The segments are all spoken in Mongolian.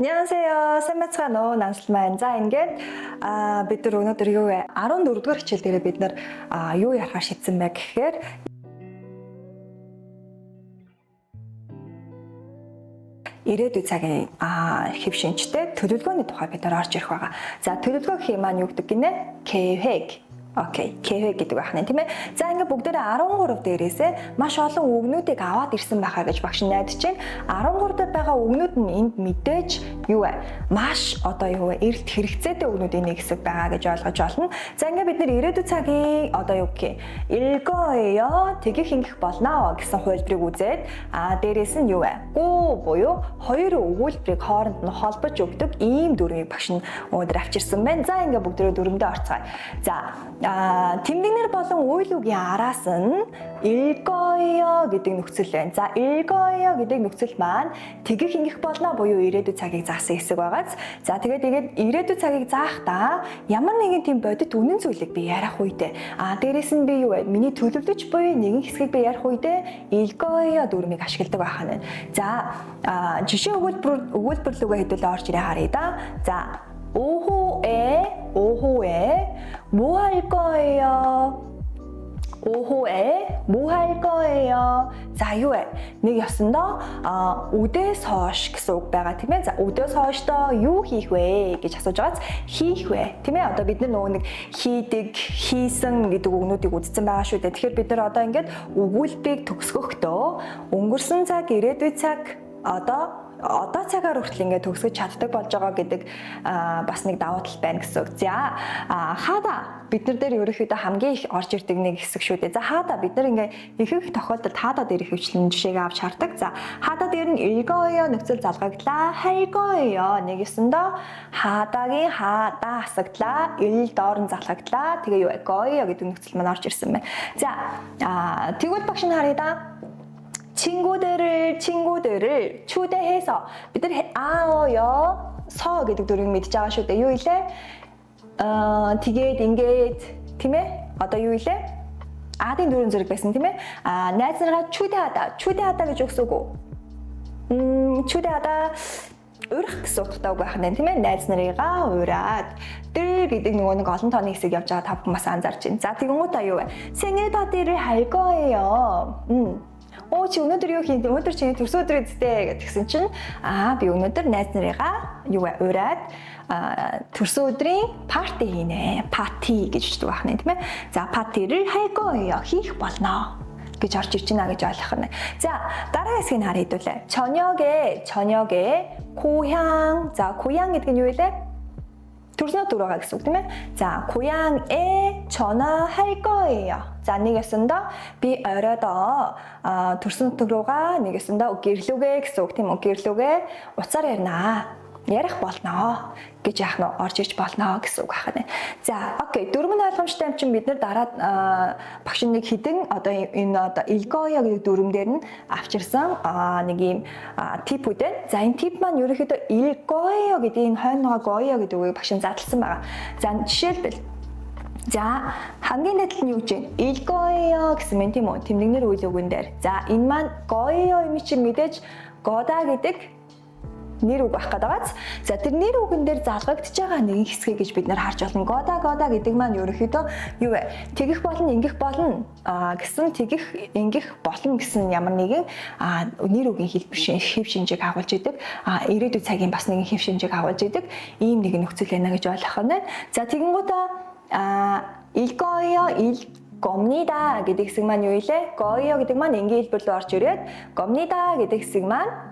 안녕하세요. 쌤매츠가노 난슬만. За ингээд бид нар өнөөдөр юу вэ? 14 дугаар хичээл дээр бид нар юу ярих шийдсэн бэ гэхээр ирээдүйн цагийн хэв шинжтэй төлөвлөгөөний тухай бид нар орж ирэх байгаа. За төлөвлөгөө гэх юм маань юу гэдэг гинэ? 계획. Окей, 계획 гэдэг байна тийм ээ. За ингээд бүгдээрээ 13 дээрээсээ маш олон үгнүүдийг аваад ирсэн байхаа гэж багш найдаж байна. 13 дээр байгаа үгнүүд нь энд мэдээж юу вэ? Маш одоо юу вэ? Эрэлт хэрэгцээтэй үгнүүдийн нэг хэсэг байгаа гэж ойлгож байна. За ингээд бид нэр ирээдүйн цагийн одоо юу гэх юм? 읽어요. тэгэх ингэх болно гэсэн хувилбарыг үзээд дээрээс нь юу вэ? 고 буюу хоёр өгүүлбэрийг хооронд нь холбож өгдөг ийм дүрмийг багш нь өнөөдөр авчирсан байна. За ингээд бүгдээрээ дүрмдээ орцгоё. За тэмдэгнэр болон үйл үгийн араас нь 읽어요 гэдэг нөхцөл байна. За 읽어요 гэдэг нөхцөл маань тэгэх ингэх болно буюу ирээдүйн цагийг заасан хэсэг байгааз. За тэгээд ирээдүйн цагийг заахдаа ямар нэгэн тийм бодит үнэн зүйлийг би ярих үедээ дээрэс нь би юу вэ? Миний төлөвлөж буй нэгэн хэсгийг би ярих үедээ 읽어요 дүрмийг ашигладаг байх нь. За жишээ өгүүлбэрлүүгээ хэдүүлээ орж ирээ харъя да. За 오후에 뭐 할 거예요? 오후에 뭐 할 거예요? За юу вэ? Нэг ёсондоо өдөөс хойш гэсэн үг байгаа тийм ээ. За өдөөс хойшдоо юу хийх вэ гэж асууж байгааз хийх вэ тийм ээ. Одоо бид нөгөө нэг хийдэг, хийсэн гэдэг үгнүүдийг үзсэн байгаа шүү дээ. Тэгэхээр бид нар одоо ингээд өгүүлбэрийг төгсгөхдөө өнгөрсөн цаг, ирээдүйн цаг одоо цагаар хүртэл ингээд төгсгөж чаддаг болж байгаа гэдэг бас нэг давуу тал байна гэсэн үг. За хаада бид нар дээр ерөөхдөө хамгийн их орж ирдэг нэг хэсэг шүү дээ. За хаада бид нар ингээд их тохиолдолд хаада дээр их хвчлэн жишээг авч хардаг. За хаада дээр нь 읽어요 нөхцөл залгаглаа, 할 거예요 нэг ёсондоо хаадагийн хаада хасагдлаа, ил доор нь залгаглаа. Тэгээ юу вэ? 거예요 гэдэг нөхцөл маань орж ирсэн байна. За тэгвэл багш нь харъя да. 친구들을 초대해서 бид нар 서 гэдэг дүрийг мэдж байгаа шүү дээ. Юу илээ? Тэгээд ингээд тийм ээ? Одоо юу илээ? 아din дүрэн зэрэг байсан тийм ээ? найз нараа 초대하다 гэж өгсөн үг. 초대하다 урих гэсэн утгатай үг байх нь тийм ээ? Найз нарыгаа ураад 들 гэдэг нөгөө нэг олон тооны хэсэг явж байгаа та бүхэн бас анзаарч байна. За тэгэнгүүтээ юу вэ? 생일 파티를 할 거예요. чи өнөөдөр юу хийх вэ? Өнөөдөр чиний төрсөн өдөр үсттэй гэдгсэн чинь би өнөөдөр найз нарыгаа юу вэ? Ураад төрсөн өдрийн парти хийнэ. Парти гэж хэлдэг байна тийм ээ. За 파티를 할 거예요. хийх болно гэж орж ирж байна гэж ойлгох нь. За дараагийн хэсгийг харъя хэдүүлээ. 저녁에 고향. За 고향 гэдэг нь юу вэ? төрснөө 들어가 гэсэн үг тийм ээ. За 고향에 전화할 거예요. За нэг ясандаа би оройдоо төрсөн рүүгээ нэг ясандаа гэрлүүгээ гэсэн үг тийм үү? Гэрлүүгээ уцаар ярина. Ярих болно гэж яах нь орж ирж болно гэсэн үг байна. За окей, дөрвөн ойлгомжтой юм чинь бид нар дараа багш нэг хідэн одоо энэ одоо 읽어요 гэдэг дүрмээр нь авчирсан нэг юм тип үү. За энэ тип маань ерөнхийдөө 읽어요 гэдэг энэ хойноогоо 거요 гэдэг үгийг багш нь задлсан байгаа. За жишээлбэл за хамгийн нэтэл нь юу гэж вэ? 읽어요 гэсэн мэн тийм үү? Тэмдэгнэр үйл үгэн дээр. За энэ маань 거요 юм чинь мэдээж года гэдэг нэр үг байх гадагаас. За тэр нэр үгэн дээр залгагдж байгаа нэгэн хэсгийг гэж бид нар харж болно. года гэдэг маань ерөнхийдөө юу вэ? Тэгэх болно, ингэх болно гэсэн тэгэх, ингэх болно гэсэн ямар нэгэн нэр үгийн хэлбэр хэв шинжийг агуулж идэг. Ирээдүйн цагийн бас нэгэн хэв шинжийг агуулж идэг. Ийм нэг нөхцөл байна гэж ойлгох нь. За тэгэнгүүтээ 읽어요, 겁니다 гэдэг хэсэг маань юу илээ? 거요 гэдэг маань энгийн хэлбэр рүү орж ирээд 겁니다 гэдэг хэсэг маань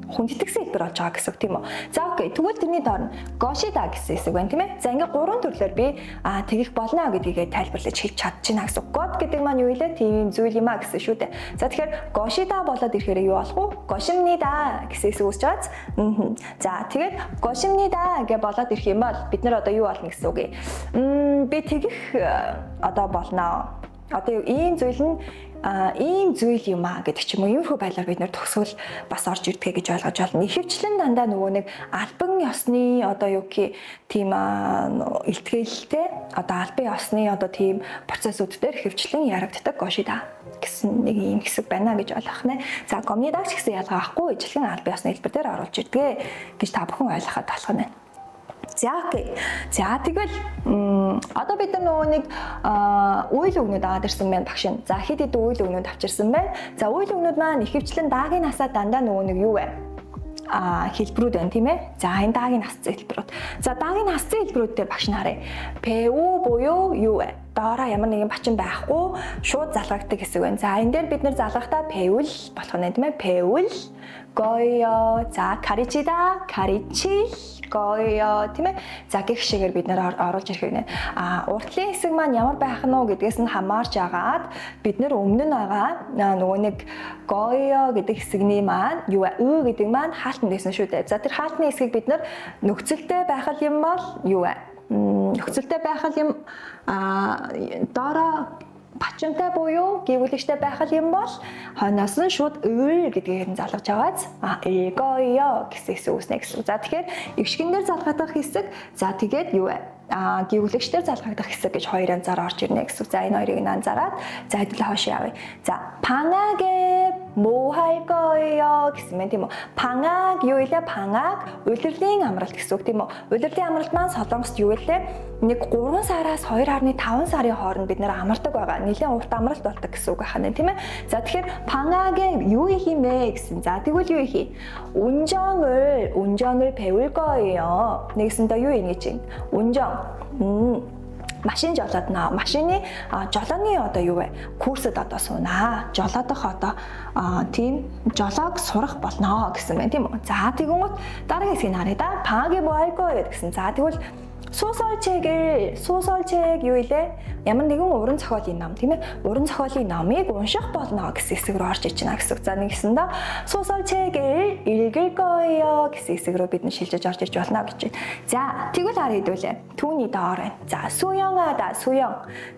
хүндэтгсэн хэлбэр болж байгаа гэсэн үг тийм үү. За окей. Тэгвэл тэрний доор нь гошида гэсэн хэсэг байна тийм ээ. За ингээ гурван төрлөөр би тэгэх болно гэдгийг тайлбарлаж хэлж чадчихна гэсэн үг. God гэдэг маань юу вэ? Тийм зүйл юм а гэсэн шүү дээ. За тэгэхээр гошида болоод ирэхээр юу болох вэ? Гошимнида гэсэн хэсэг үүсэж байгааз. За тэгээд гошимнида гэж болоод ирэх юм бол бид нар одоо юу болно гэсэн үг. Би тэгэх одоо болно. Одоо ийм зүйл нь ийм зүйл юм аа гэдэг ч юм уу иймэрхүү байдлаар бид нэр төгсгөл бас орж ирдэг гэж ойлгож байна. Ихэвчлэн дандаа нөгөө нэг албан ёсны одоо юу гэх тийм илтгэлтэй одоо албан ёсны одоо тийм процессууд дээр ихэвчлэн ярагддаг гошида гэсэн нэг юм хэсэг байна гэж ойлгох нэ. За комнидагч гэсэн ялгаа авахгүй ижилхэн албан ёсны хэлбэр дээр оруулж ирдэг гэж та бүхэн ойлгоход болох нь. За окей. За тэгвэл одоо бид нар нөгөө нэг үйл өгнүүд аваад ирсэн байна багш. За хэд хэд үйл өгнүүд авчирсан байна. За үйл өгнүүд маань ихэвчлэн даагийн насаа дандаа нөгөө нэг юу вэ? Хэлбэрүүд байна тийм ээ. За энэ даагийн насцсан хэлбэрүүд. За даагийн насцсан хэлбэрүүд дээр багш нарыг ПУ буюу юу вэ? Доороо ямар нэгэн бачин байхгүй шууд залгагддаг хэсэг байна. За энэ дээр бид нар залгахдаа ПУл болох нь тийм ээ. ПУл гоё. За каричида, каричил гоё тийм ээ. За гэх шигээр бид нэр оруулж ирэх юм. Уртлын хэсэг маань ямар байх нь вэ гэдгээс нь хамаарч агаад бид нэр өмнө нь байгаа нөгөө нэг гоё гэдэг хэсэгний маань юу вэ? Гэдэг маань хаалтан дэсэн шүү дээ. За тэр хаалтны хэсгийг бид нэр нөхцөлтэй байх юм бол юу вэ? Нөхцөлтэй байх юм доороо бачинтай буюу гівүүлэгчтэй байх юм бол хойноос нь шууд гэдгээр нь залгаж аваад гоё гэсэн хэсэг үүснэ гэсэн. За тэгэхээр эгшгэн дээр залгагдах хэсэг за тэгээд юу вэ? Гівүүлэгчдэр залгагдах хэсэг гэж хоёр янзаар орж ирнэ гэсэн. За энэ хоёрыг анзаараад за хэдүүлээ хойш явъя. За 방학에 뭐 할 거예요 гэсэн мэн тийм үү. 방학 юу илээ? 방학 улирлын амралт гэсэн үг тийм үү. Улирлын амралт маань Солонгост юу илээ? Нэг 3 сараас 2.5 сарын хооронд бид нэр амардаг байгаа. Нэлээд урт амралт болдог гэсэн үг байна тийм ээ. За тэгэхээр 방학에 юу хийх юм бэ гэсэн. За тэгвэл юу хийх? 운전을 배울 거예요. нэгсэндээ юу ийн гэж байна? 운전 машин жолоодно. Машины жолооны одоо юу вэ? Курсэд одоо суунаа. Жолоодох одоо тийм жолоог сурах болно гэсэн байна тийм үү. За тэгвэл дараагийн хэсгийг харъя да. 방학에 뭐 할 거예요 гэсэн. За тэгвэл 소설책 юу илээ? Ямар нэгэн уран зохиолын ном тийм ээ. Уран зохиолын номыг унших болно гэсэн хэсэг рүү орж иж байна гэсэн. За нэгсэндээ 소설책을 읽을 거예요 гэсэн хэсэг рүү бид нь шилжиж орж иж болно гэж байна. За тэгвэл харъя хэдүүлээ. Түүний доор байна. За 수영하다 수영.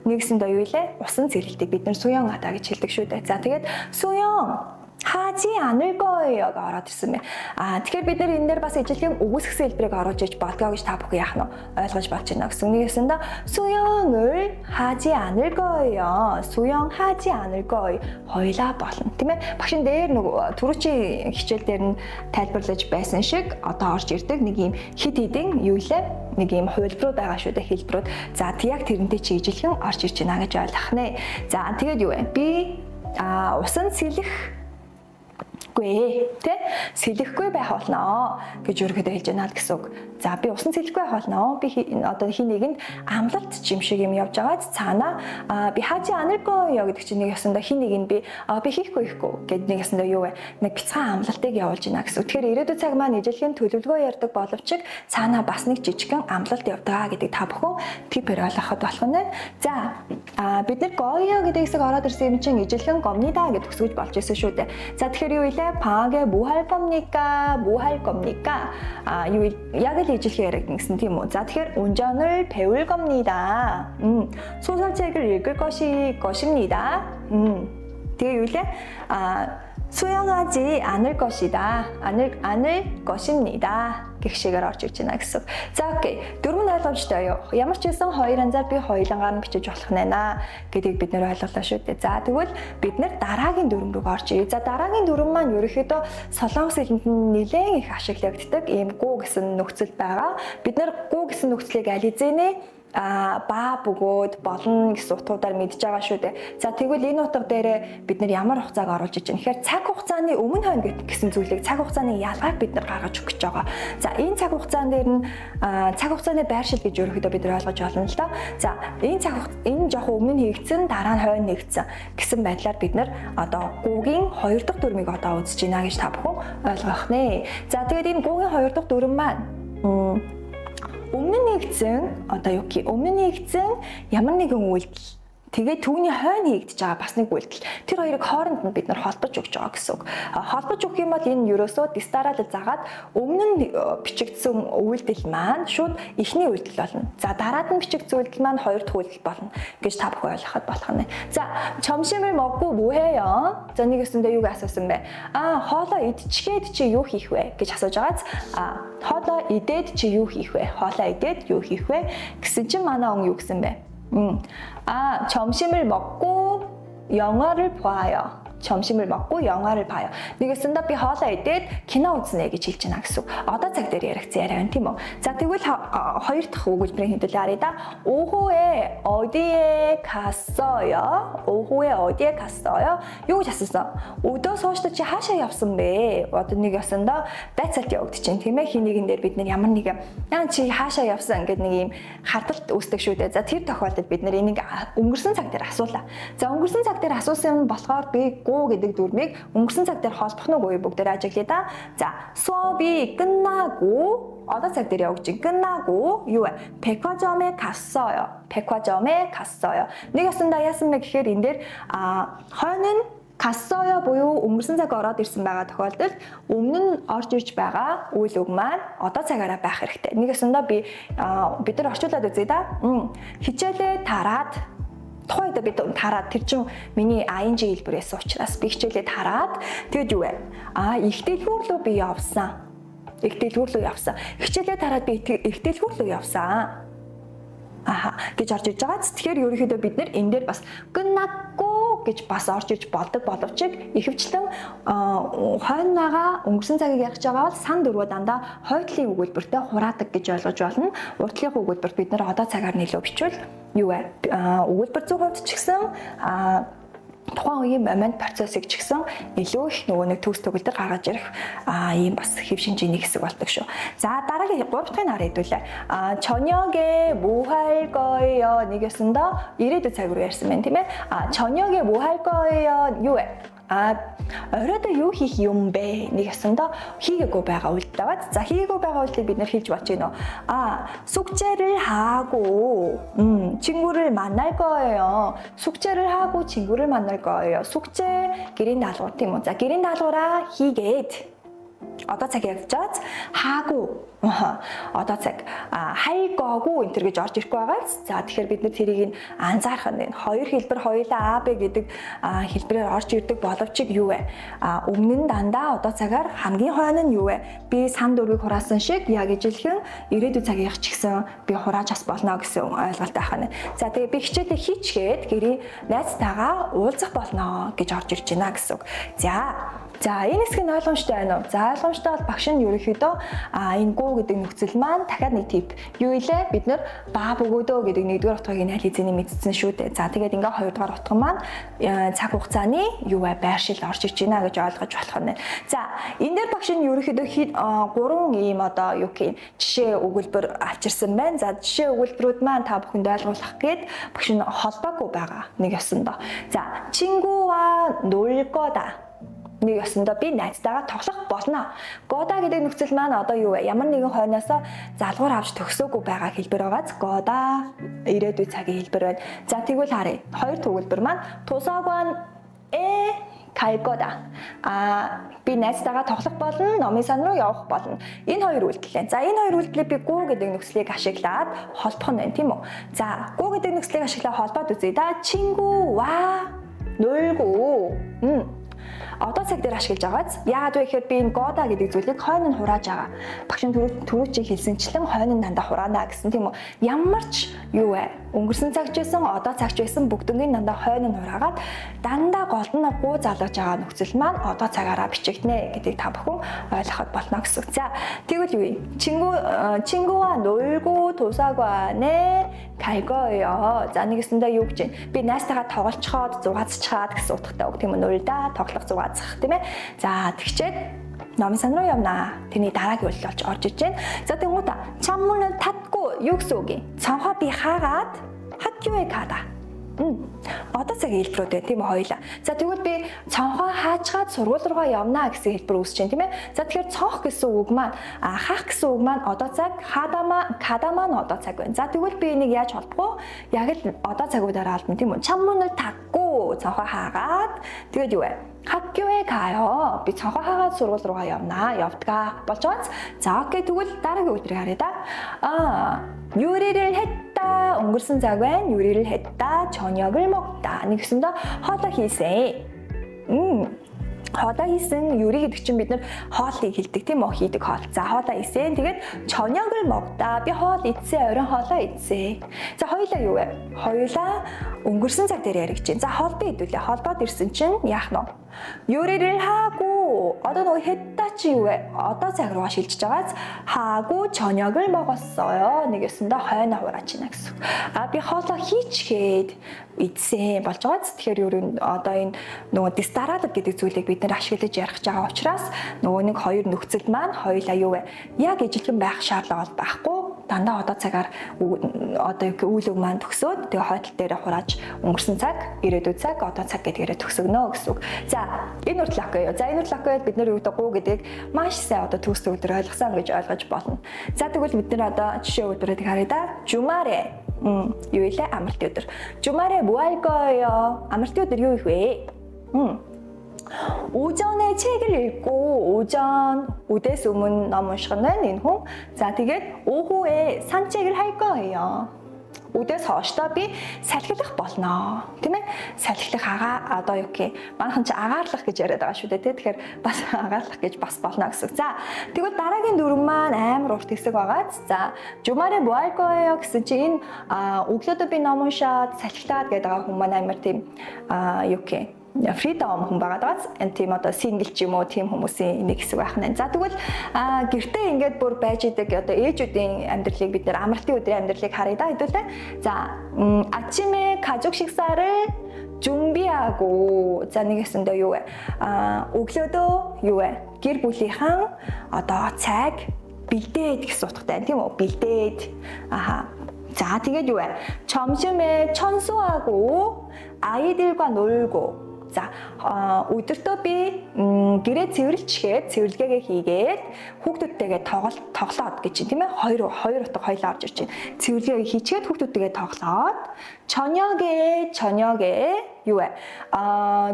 нэгсэндээ юу илээ? Усан цэрлэлтийг бид нэр 수영하다 гэж хэлдэг шүү дээ. За тэгээд 수영 하지 않을 거예요가 ороод ирсэн байна. Тэгэхээр бид нэр энэ дээр бас ижилхэн өгөөсгсөн хэлбэрийг оруулж иж болдгоо гэж та бүхэн яах нь ойлгож болж байна гэсэн. Нэгсэндээ 수영을 하지 않을 거예요. 수영하지 않을 거예요. хоёлаа болно. Тийм ээ. Багшин дээр нөгөө түрүүчийн хичээл дээр нь тайлбарлаж байсан шиг одоо орж ирдэг нэг юм хид хидэн юу лээ? Нэг юм хувилбарууд байгаа шүү дээ хэлбэрүүд. За яг тэрнтэй чи ижилхэн орж ирж байна гэж ойлгох нэ. За тэгээд юу вэ? Би усан сэлэх тэ сэлэхгүй байх болно гэж өөрөдөө хэлж байна гэсэн үг. За би усан сэлэхгүй байх болно. Би одоо хин нэгэнд амлалт юм шиг юм явж байгаад цаана би 하지 않을 거예요 гэдэг чинь нэг ясандаа хин нэг нь би хийхгүй гэд нэг ясандаа юу вэ? Нэг бяцхан амлалтыг явуулж байна гэсэн. Тэгэхээр ирээдүйн цаг маань ижилхэн төлөвлөгөө ярьдаг боловч цаана бас нэг жижигхэн амлалт явдаг гэдэг та бүхэн типээр ойлгоход болох нь. За бид нар 거예요 гэдэг хэсэг ороод ирсэн юм чинь ижилхэн 겁니다 гэж төгсгөж болж ирсэн шүү дээ. За тэгэхээр юу вэ? 방학에 뭐 할 겁니까? 뭐 할 겁니까? 약을 이질해야 гэсэн тийм үү. За тэгэхээр 운전을 배울 겁니다. 소설책을 읽을 것입니다. тэгээ юу лээ? 수영하지 않을 것이다. 않을 것입니다. гэх шигээр орж иж байна гэсэн. За окей. Дөрөв нь ойлгомжтой юу? Ямар ч байсан хоёр анзаар би хоёулангаар нь бичиж болох нэ гэдгийг бид нэр ойлголоо шүү дээ. За тэгвэл бид нэр дараагийн дүрм рүү орж ирье. За дараагийн дүрм маань ерөөхдөө солонгос хэлэнд нэлээд их ашиглагддаг ийм гу гэсэн нөхцөл байгаа. Бид нэр гу гэсэн нөхцөлийг аль эзэнэ ба бөгөөд болно гэсэн утгуудаар мэдж байгаа шүү дээ. За тэгвэл энэ утга дээр бид нар ямар хугацааг оруулж иж байна? Тэгэхээр цаг хугацааны өмнө хойно гэсэн зүйлийг цаг хугацааны ялгааг бид нар гаргаж өгч байгаа. За энэ цаг хугацаан дээр нь цаг хугацааны байршил гэж ерөөхдөө бид нар ойлгож байна л да. За энэ жоохон өмнө нь хийгдсэн, дараа нь хойно хийгдсэн гэсэн байдлаар бид нар одоо гугийн 2 дахь дүрмийг одоо үзэж байна гэж та бүхэн ойлгох нэ. За тэгээд энэ гугийн 2 дахь дүрм маань өмнө нэгдсэн одоо юу гэх өмнө нэгдсэн ямар нэгэн үйлдэл Тэгээ түүний хойно хийгдэж байгаа бас нэг үйлдэл. Тэр хоёрыг хооронд нь бид нар холбож өгч байгаа гэсэн үг. Холбож өгөх юм бол энэ ерөөсөө дистарал загаад өмнө нь бичигдсэн үйлдэл маань шууд эхний үйлдэл болно. За дараад нь бичигдсэн үйлдэл маань хоёр дахь үйлдэл болно гэж та бүхэн ойлгоход болох нь. За 점심을 먹고 뭐 해요? За нэгэсэндээ юуг асуусан бэ? хоолоо идчихээд чи юу хийх вэ гэж асууж байгааз хоолоо идээд чи юу хийх вэ? Хоолоо идээд юу хийх вэ? Гэсэн чинь манай он юу гэсэн бэ? 점심을 먹고 영화를 봐요. 점심을 먹고 영화를 봐요. нэгэсэндээ би хоолоо идээд кино үзнэ гэж хэлж байна гэсэн үг. Одоо цаг дээр яригдсан яриа байна тийм үү? За тэгвэл хоёр дахь өгүүлбэрийн хэдүүлээ харъя да. 오후에 어디에 갔어요? 오후에 어디에 갔어요? Юу гэж асуусан? Өдөө сууштай чи хаашаа явсан бэ? Одоо нэг ясандаа байцаалт явагдаж байна тийм ээ. Хин нэгэн дээр бид нар ямар нэг чи хаашаа явсан гэдэг нэг юм хадалт үүсдэг шүү дээ. За тэр тохиолдолд бид нар энийг өнгөрсөн цаг дээр асуулаа. За өнгөрсөн цаг дээр асуусан болохоор би гэдэг дүрмийг өнгөрсөн цаг дээр холбох нь үгүй бүгдээр ажиглая да. За 수업이 끝나고 одоо цаг дээр явж 끝나고 юу вэ? 백화점에 갔어요. 백화점에 갔어요. нэг ясандаа яасан бэ гэхээр энэ дээр хойно нь 갔어요 буюу өнгөрсөн цаг ороод ирсэн байгаа тохиолдолд өмнө нь орж ирж байгаа үйл үг маань одоо цагаараа байх хэрэгтэй. нэг ясандаа бид нар орчуулад үзье да. хичээлээ тараад тухайд бид тараад тэр чин миний ing хэлбэрээс учраас би хичээлээ тараад тэгэд юу вэ? Их дэлгүүр рүү би явсан. Их дэлгүүр рүү явсан. Хичээлээ тараад би их дэлгүүр рүү явсан. гэж орж иж байгаа. Тэгэхээр ерөнхийдөө бид нэр энэ дээр бас 끝났고 гэж бас орж иж болдог боловч ихэвчлэн хойноогоо өнгөрсөн цагийг ярих байгаа бол сан дөрвөө дандаа хойдлын өгүүлбэртэй хураадаг гэж ойлгож болно. Уртлын өгүүлбэрт бид нэр одоо цагаар нэлээд бичвэл юу вэ? Өгүүлбэр 100% ч гэсэн тухайн үеийн момент процессыг ч гэсэн илүү их нөгөө нэг төгс төгөлдөр гаргаж ирэх ийм бас хэв шинжээний хэсэг болдог шүү. За дараагийн 3 дахь нь харъя хэдүүлээ. 저녁에 뭐 할 거예요? нэгэсэндээ ирээдүйн цаг руу ярьсан байна тийм ээ. 저녁에 뭐 할 거예요? юу вэ? Оройдоо юу хийх юм бэ? Нэг ясандаа хийгээгүй байгаа үйлдэл аваад. За хийгээгүй байгаа үйлдэлийг бид нэр хийж бодож гинөө. 숙제를 하고 친구를 만날 거예요. 숙제를 하고 친구를 만날 거예요. 숙제 гэрийн даалгавар тийм үү? За гэрийн даалгавраа хийгээд одоо цаг явжаад 하고 одоо цаг 할 거고 энэ төр гэж орж ирэхгүй байгаа. За тэгэхээр бид нэр тэрийг анзаарах нь хоёр хэлбэр хоёулаа АБ гэдэг хэлбэрээр орж ирдэг боловч юу вэ? Өмнө нь дандаа одоо цагаар хамгийн хойно нь юу вэ? Би сан дөрвийг хураасан шиг яг ижилхэн ирээдүйн цагийнх ч гэсэн би хурааж бас болно гэсэн ойлголт байх нь. За тэгээ би хичээлээ хийчгээд гэрийн найзтайгаа уулзах болно гэж орж ирж байна гэсэн үг. За энэ хэсэг нь ойлгомжтой байна уу? За ойлгомжтой бол багш нь ерөнхийдөө энэ гоо гэдэг нөхцөл маань дахиад нэг тип юу илээ? Бид нэр баа бөгөөдөө гэдэг нэгдүгээр утгыг аль хэзээний мэдсэн шүү дээ. За тэгээд ингээ хоёрдугаар утга маань цаг хугацааны юу вэ? Байршил орж иж байна гэж ойлгож болох нь. За энэ дээр багш нь ерөнхийдөө 3 ийм одоо юу гэх юм жишээ өгүүлбэр авчирсан байна. За жишээ өгүүлбэрүүд маань та бүхэнд ойлгуулах гээд багш нь холбоогүй байгаа нэг ёсондоо. За 친구와 놀 거다. Нэг ясандаа би найзтайгаа тоглох болно. Года гэдэг нөхцөл маань одоо юу вэ? Ямар нэгэн хойноос залгуур авч төгсөөгүй байгаа хэлбэр байгааз года ирээдүйн цагийн хэлбэр байна. За тэгвэл харъя. Хоёр төгөлбөр маань 도서관에 갈 거다. Би найзтайгаа тоглох болно, номын сан руу явах болно. Энэ хоёр үйлдэл. За энэ хоёр үйлдэлийг би гоо гэдэг нөхцөлийг ашиглаад холбох нь байна, тийм үү? За гоо гэдэг нөхцөлийг ашиглаад холбоод үзье да. 친구와 놀고. Одоо цаг дээр ашиглаж байгааз яагаад вэ гэхээр би энэ года гэдэг зүйлийг хойно нь хурааж байгаа. Багш нь түрүүчийн хэлсэнчлэн хойно нь дандаа хураана гэсэн тийм үү. Ямар ч юу вэ? Өнгөрсөн цагч байсан, одоо цагч байсан бүгднийг дандаа хойно нь хураагаад дандаа гол нь гоо залгаж байгаа нөхцөл маань одоо цагаараа бичигднэ гэдгийг та бүхэн ойлгоход болно гэсэн. За тэгвэл юу вэ? 친구와 놀고 도서관에 갈 거예요. За нэгэсэндээ юу гэж байна? Би найзтайгаа тоглолцоход, зугаацчихад гэсэн утгатай үг тийм үү? 놀다, тоглох, зугаацах тийм ээ. За тэгчээд номын сан руу явнаа. Тэрний дараагийн үйлдэл болж орж иж байна. За тэгвэл 창문을 닫고 юу гэсэн үг юм? цонхоо би хаагаад 학교에 가다. Одоо цагийн хэлбэрүүд байна тийм үү хоёлаа. За тэгвэл би цонхоо хаачгаад сургууль руугаа явнаа гэсэн хэлбэр үүсэж байна тийм ээ. За тэгэхээр цонх гэсэн үг маань хаах гэсэн үг маань одоо цаг, када маань одоо цаг байна. За тэгвэл би энийг яаж холбох вэ? Яг л одоо цагуудаараа алдна тийм үү. 창문을 닫고 цонхоо хаагаад тэгээд юу вэ? 학교에 가요. Би цонхоо хаагаад сургууль руугаа явнаа. явдгаа болж байгааз. За окей тэгвэл дараагийн үйлдвэрийг харъя да. 요리를 했다. өнгөрсөн цаг байна. 요리를 했다. 저녁을 먹다. нэгсэндээ хоолоо хийсэн. хоолоо хийсэн 요리 гэдэг чинь бид нар хоолыг хэлдэг тийм үү хийдэг хоол. За хоолоо хийсэн. Тэгээд 저녁을 먹다. Би хоол идсэн, оройн хоолоо идсэн. За хоёулаа юу вэ? хоёулаа өнгөрсөн цаг дээр яригч. За холбоо хэдүүлээ. холбоод ирсэн чинь яах нь вэ? 요리를 하고 одоо нөгөө 했다 чи юу вэ? Одоо цаг руугаа шилжиж байгааз 하고 저녁을 먹었어요. нэгэсэндээ хойно хурааж байна гэсэн. Би хоолоо хийчгээд идсэн болж байгааз тэгэхээр юу одоо энэ нөгөө дистаралог гэдэг зүйлийг бид нэр ашиглаж ярих гэж байгаа учраас нөгөө нэг хоёр нөхцөл маань хоёулаа юу вэ? Яг ижилхэн байх шаардлага байхгүй. Дандаа одоо цагаар одоо үйл үг маань төгсөөд тэгээ хойдол дээр хурааж өнгөрсөн цаг, ирээдүйн цаг, одоо цаг гэдгээрээ төгсөгнө гэсэн үг. За энэ үртэл ахгүй юу? За энэ үртэл ахгүй бид нар юу гэдэг гоо гэдгийг маш сайн одоо төгс төгөлдөр ойлгосон гэж ойлгож болно. За тэгвэл бид нар одоо жишээ өгдөрөд харъя да. 주말에 юу илээ амралтын өдөр. 주말에 뭐 할 거예요? амралтын өдөр юу их вэ? 오전에 책을 읽고 오대 소문 ном унших는 энэ хүн. За тэгээд 오후에 산책을 할 거예요. өдөөс хойшдоо би салхилах болно. Тийм ээ? салхилах одоо юу гэх манайхан чи агаарлах гэж яриад байгаа шүү дээ. Тэгэхээр бас агаарлах гэж бас болно гэсэн. За тэгвэл дараагийн дүрм маань амар урт хэсэг байгааз. За 주말에 뭐 할 거예요 гэсэн чи энэ өглөөдөө би ном уншаад салхилаад гэдэг байгаа хүн маань амар тийм юу гэх фридом хүн байгаадаас энэ тийм одоо сингл ч юм уу тийм хүмүүсийн нэг хэсэг байх нь. За тэгвэл гэртээ ингээд бүр байж идэг одоо ээжүүдийн амьдралыг бид нэр амралтын өдрийн амьдралыг харъя да хэдүүлээ. За 아침에 가족 식사를 준비하고 за нэгэсэндээ юу вэ? өглөөдөө юу вэ? гэр бүлийнхэн одоо цаг бэлдээд гэсэн утгатай тийм үү? бэлдээд 자 тэгээд юу вэ? 점심에 청소하고 아이들과 놀고 за өдөртөө би гэрээ цэвэрлжгээд цэвэрлэгээ хийгээд хүүхдүүдтэйгээ тоглоод гэж тийм ээ хоёр утга хоёлаа орж ирж байна. цэвэрлэгээ хийчихэд хүүхдүүдтэйгээ тоглоод 저녁에 юу вэ?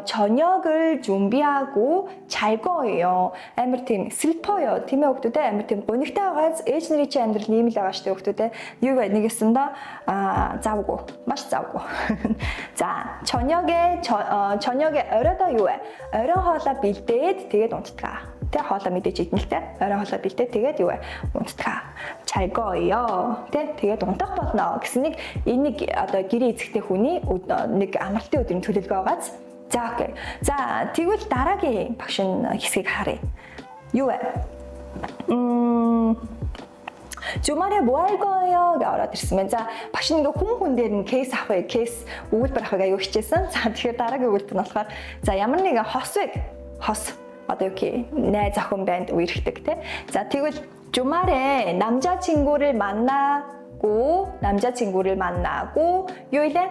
저녁을 준비하고 잘 거예요. амар тийм 슬퍼요. тийм ээ хүүхдүүдээ амар тийм гонигтай байгаас ээж нарын чи амьдрал ийм л байгаа шүү дээ хүүхдүүдээ. юу вэ? нэгэсэндээ завгүй. маш завгүй. за 저녁에 оройдоо юу вэ? оройн хоолоо бэлдээд тэгээд унтдгаа. Тэ хоолоо мэдээж идэнэ л тэ. оройн хоолоо бэлдээд тэгээд юу вэ? унтдгаа. 잘 거예요. Тэ тэгээд унтах болно гэсэн нэг энийг одоо гэрээ эзэгтэй хүний нэг амралтын өдрийн төлөвлөгөө байгааз. За окей. За тэгвэл дараагийн багшин хэсгийг харъя. юу вэ? 주말에 뭐 할 거예요? 가 ороод ирсэн байна. За багш нэг хүн дээр нь кейс авах, кейс өгүүлбэр авахыг аягүй хичээсэн. За тэгэхээр дараагийн өгүүлбэр нь болохоор за ямар нэгэн хос одоо юу гэх найз охин банд үерхдэг тий. За тэгвэл 주말에 남자친구를 만나고 юу илээ?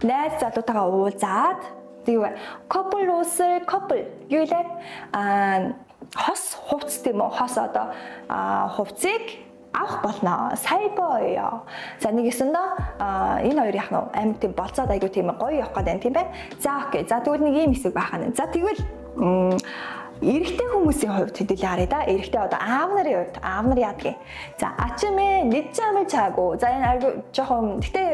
найз залуутайгаа уулзаад тэгээ 커플 옷을 юу илээ? хос хувцс тийм үү? хос одоо хувцсыг авах болно. 살 거예요. за нэгэсэндээ энэ хоёр яах нь амин тийм болцоод айгу тийм гоё явах гэдэг юм тийм бай. За окей. за тэгвэл нэг ийм хэсэг байх нь. За тэгвэл эрэгтэй хүмүүсийн хувьд хэдүүлээ харъя да. эрэгтэй одоо аав нарын хувьд аав нар яадаг юм. За 아침에 늦잠을 자고. За энэ айгу жоохон гэтээ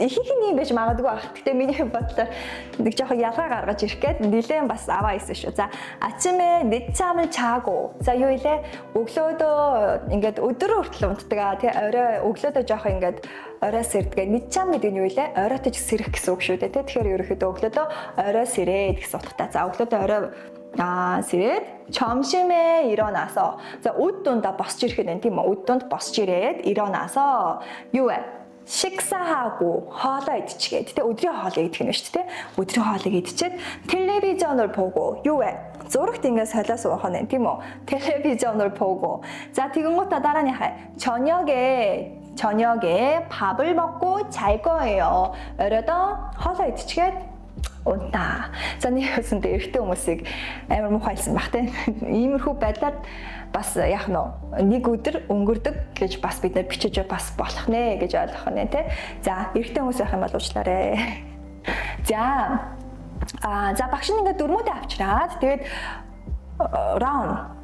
ихэнх юм байж магадгүй байх. гэтээ миний бодлоор нэг жоохон ялгаа гаргаж ирэх гээд нэлээд бас аваа хийсэн шүү. За 아침에 늦잠을 자고. за юу илээ? өглөөдөө ингээд өдөр хүртэл унтдаг. Тэ орой өглөөдөө жоохон ингээд орой сэрдэг. 늦잠 гэдэг нь юу илээ? оройтой сэрэх гэсэн үг шүү дээ. Тэгэхээр ерөөхдөө өглөөдөө орой сэрээд гэсэн утгатай. За өглөөдөө орой сэрээд 점심에 일어나서 자 옷 돈다 босч ирэхэд байна тийм үү? 옷 донд босч ирээд 일어나서 юу вэ? 식사하고 хоолоо идчихгээд тэ өдрийн хоолыг идэх юм шүү дээ. Өдрийн хоолыг идчихэд телевизион을 보고 юу вэ? Зурагт ингээд солио суух нь тийм үү? телевизион을 보고. За тэгэнгүүтээ дарааныхаа 저녁에 밥을 먹고 잘 거예요. 어려도 хоолоо идчихгээд унтаа. За нэг өсөндөө эрэгтэй хүмүүсийг амар муухайлсан баг тийм. Иймэрхүү байдлаар бас яг нэг өдөр өнгөрдөг гэж бас бид нар бичиж бас болох нэ гэж ойлгох нэ тий. За эрэгтэй хүмүүс байх юм бол уучлаарай. За багш нь ингээд дөрмүүдээ авчираад тэгээд round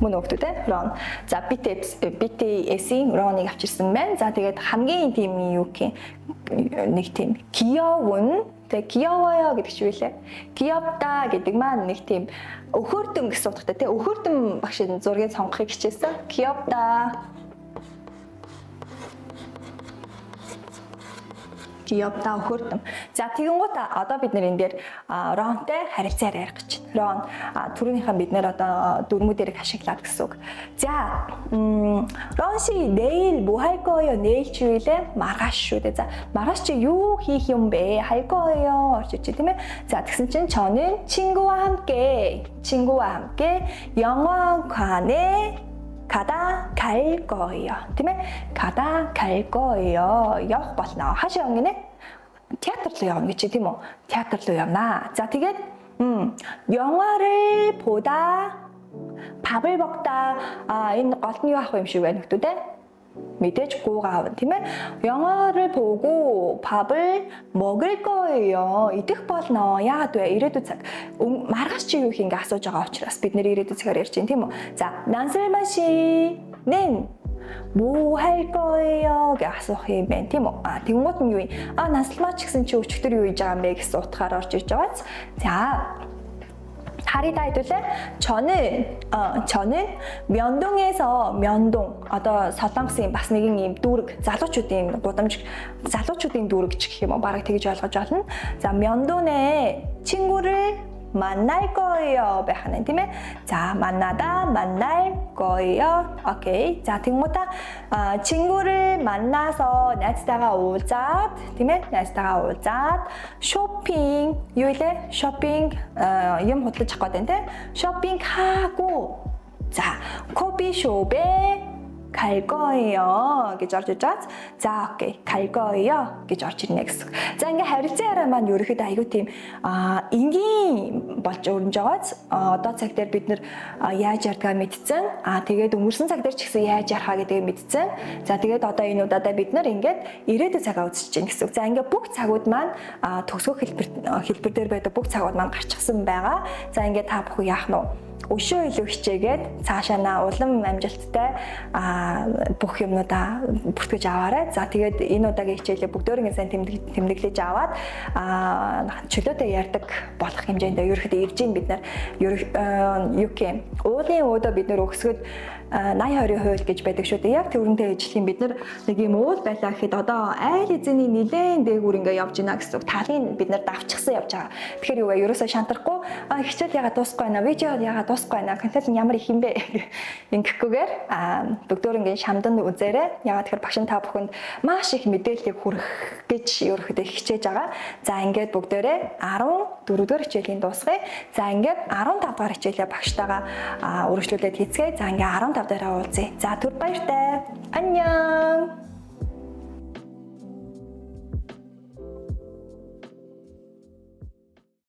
мөн өгдөө те рон. За BTS-ийн роныг авчирсан байна. За тэгээд хамгийн тийм юу гэх нэг тийм 귀여운 тэг 귀여워요 гэдэг ч үлээ. 귀엽다 гэдэг маань нэг тийм өхөөрдөн гэсэн утгатай те өхөөрдөн багшийн зургийг сонгохыг хичээсэн. 귀엽다. 귀엽다 өхөөрдөн. За тэгэнгүүт одоо бид нэр энэ дээр ронтой харилцаар ярих гэж байна. Рон түрүүнийхэн бид нэр одоо дөрмүүдэрийг ашиглаад гэсэн үг. За Рон 씨 내일 뭐 할 거예요? 내일 주일에 маргааш шүү дээ. За маргааш чи юу хийх юм бэ? 할 거예요. орчиж тийм ээ. За тэгсэн чинь 저는 친구와 함께 영화관에 가다 갈 거예요. тийм ээ. 가다 갈 거예요. явах болно. хаашаа явна гинэ? театр руу явна гэж тийм үү? театр руу явна. За тэгээд 영화를 보다 밥을 먹다 энэ голд нь юу ах юм шиг байна гэдэг үү? мэдээж гуугаа авна тийм ээ. 영화를 보고 밥을 먹을 거예요. идэх болно. яагаад вэ? ирээдүйд цаг маргааш чи юу хийнгээ асууж байгаа учраас бид нэр ирээдүйд цагаар ярьж байна тийм үү? За 난슬마 씨는 뭐 할 거예요? гэж асуух юм байна тийм үү? тэгмүүд нь юу юм? 난슬마 ч гэсэн чи өчигдөр юу хийж байгаа юм бэ гэсэн утгаар орж иж байгааз. За 다리다 해둘래? 저는 면동에서 면동 одоо солонгосын бас нэгэн юм дүүрэг залуучуудын гудамж залуучуудын дүүрэг ч гэх юм уу бараг тэгж ойлгож байна. За 면동에 친구를 만날 거예요. байх нь тийм ээ. За 만날 거예요. 오케이. 자 тэгмута 친구를 만나서 найзтайгаа уулзаад тийм ээ. найзтайгаа уулзаад 쇼핑 юу илээ? 쇼핑 юм хөдлөж авах гэдэг тийм. 쇼핑하고 자 커피숍에 갈 거예요 гэж орж иж байгаа. За окей, 갈 거예요 гэж орж ирнэ гэсэн. За ингээ харилцан яриа маань ерөөхдөө айгүй тийм энгийн болж өрнөж байгааз одоо цаг дээр бид нэр яаж ярьдгаа мэдсэн. Тэгээд өнгөрсөн цаг дээр ч гэсэн яаж ярихаа гэдгийг мэдсэн. За тэгээд одоо энэ удаа бид нар ингээд ирээдүйн цагаа үзэж чинь гэсэн. За ингээ бүх цагууд маань төгсгөх хэлбэр дээр байдаг бүх цагууд маань гарчихсан байгаа. За ингээ та бүхэн яах нь өшөө илүү хичээгээд цаашаа улам амжилттай бүх юмнуудаа бүртгэж аваарай. За тэгээд энэ удаагийн хичээлээ бүгдөө сайн тэмдэглэж аваад чөлөөтэй ярьдаг болох хэмжээндээ ерөөхдөө ирж ийн бид нар юу гэх уулын өөдөө бид нар өгсгöd 80-20% гэж байдаг шүү дээ. Яг тэрүүнтэй ажиллах юм бид нар нэг юм уул байлаа гэхэд одоо айл эзэний нилээн дээгүүр ингээ явж гинэ гэсэн үг. Талын бид нар давчгсан явж байгаа. Тэгэхээр юу вэ? Ерөөсөө шантарахгүй хичээл яга дуусахгүй байна. Видео яга дуусахгүй байна. Контент ямар их юм бэ? Ингэхгүйгээр бүгдөө ингээ шамдан үзээрэй. Ягаад тэгэхээр багш та бүхэнд маш их мэдээллийг хүргэх гэж ерөөхдөө хичээж байгаа. За ингээд бүгдээрээ 14 дугаар хичээлийн дуусгая. За ингээд 15 дугаар хичээлээ багштайгаа үргэлжлүүлээд хийцгээе. За ингээ 15 дараа уулзъя. За түр баяртай. 안녕.